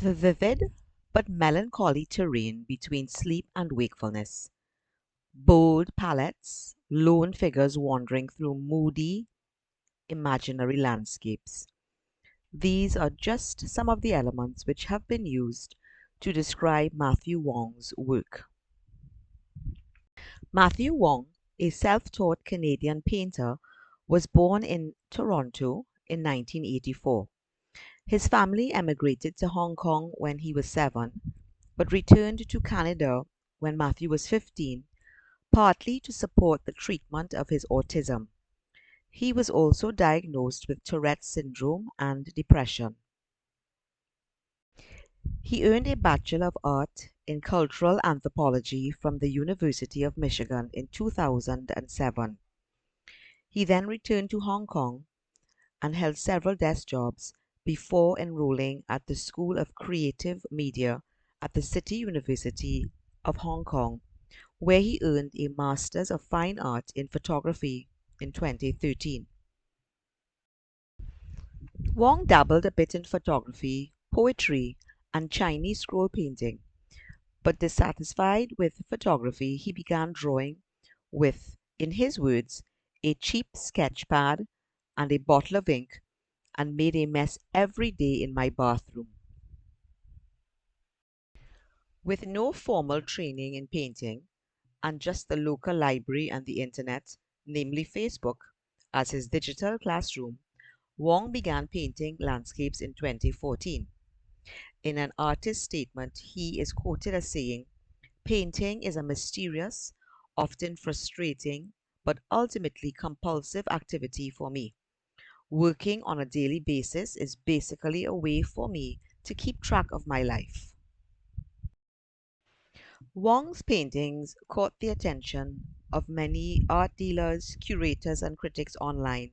The vivid but melancholy terrain between sleep and wakefulness, bold palettes, lone figures wandering through moody, imaginary landscapes. These are just some of the elements which have been used to describe Matthew Wong's work. Matthew Wong, a self-taught Canadian painter, was born in Toronto in 1984. His family emigrated to Hong Kong when he was 7, but returned to Canada when Matthew was 15, partly to support the treatment of his autism. He was also diagnosed with Tourette's syndrome and depression. He earned a Bachelor of Art in Cultural Anthropology from the University of Michigan in 2007. He then returned to Hong Kong and held several desk jobs before enrolling at the School of Creative Media at the City University of Hong Kong, where he earned a Master's of Fine Art in Photography in 2013. Wong dabbled a bit in photography, poetry, and Chinese scroll painting, but dissatisfied with photography, he began drawing with, in his words, a cheap sketch pad and a bottle of ink, and made a mess every day in my bathroom. With no formal training in painting, and just the local library and the internet, namely Facebook, as his digital classroom, Wong began painting landscapes in 2014. In an artist statement, he is quoted as saying, "Painting is a mysterious, often frustrating, but ultimately compulsive activity for me. Working on a daily basis is basically a way for me to keep track of my life." Wong's paintings caught the attention of many art dealers, curators, and critics online,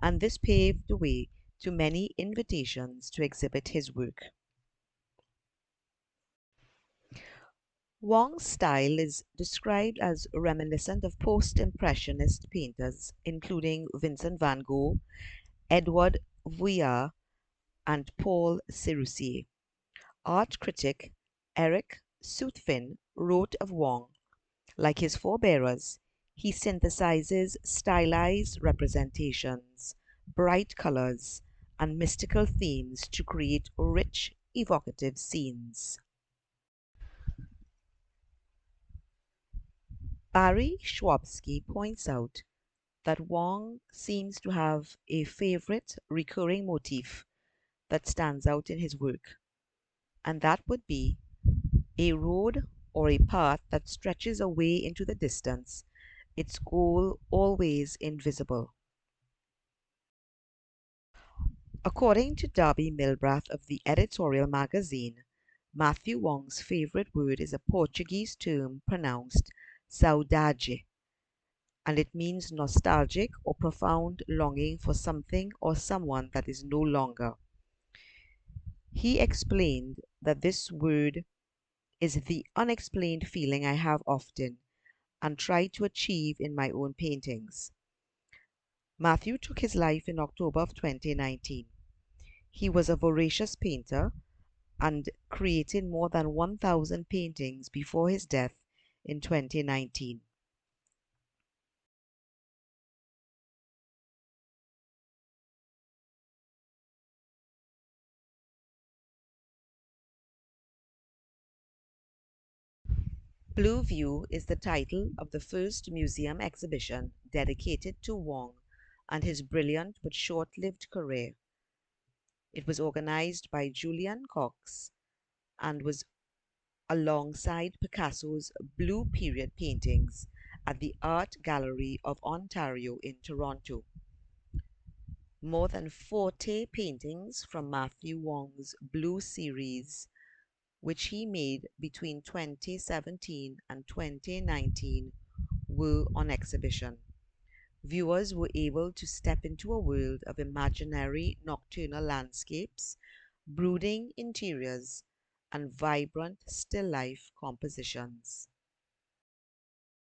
and this paved the way to many invitations to exhibit his work. Wong's style is described as reminiscent of post-impressionist painters including Vincent van Gogh, Edward Vuillard, and Paul Cérusier. Art critic Eric Soothfin wrote of Wong, like his forebearers, he synthesizes stylized representations, bright colors, and mystical themes to create rich, evocative scenes. Barry Schwabsky points out that Wong seems to have a favorite recurring motif that stands out in his work, and that would be a road or a path that stretches away into the distance, its goal always invisible. According to Darby Milbrath of the Editorial Magazine, Matthew Wong's favorite word is a Portuguese term pronounced saudade, and it means nostalgic or profound longing for something or someone that is no longer. He explained that this word is the unexplained feeling I have often and try to achieve in my own paintings. Matthew took his life in October of 2019. He was a voracious painter and created more than 1,000 paintings before his death in 2019. Blue View is the title of the first museum exhibition dedicated to Wong and his brilliant but short-lived career. It was organized by Julian Cox and was alongside Picasso's Blue Period paintings at the Art Gallery of Ontario in Toronto. More than 40 paintings from Matthew Wong's Blue series, which he made between 2017 and 2019, were on exhibition. Viewers were able to step into a world of imaginary nocturnal landscapes, brooding interiors, and vibrant still life compositions.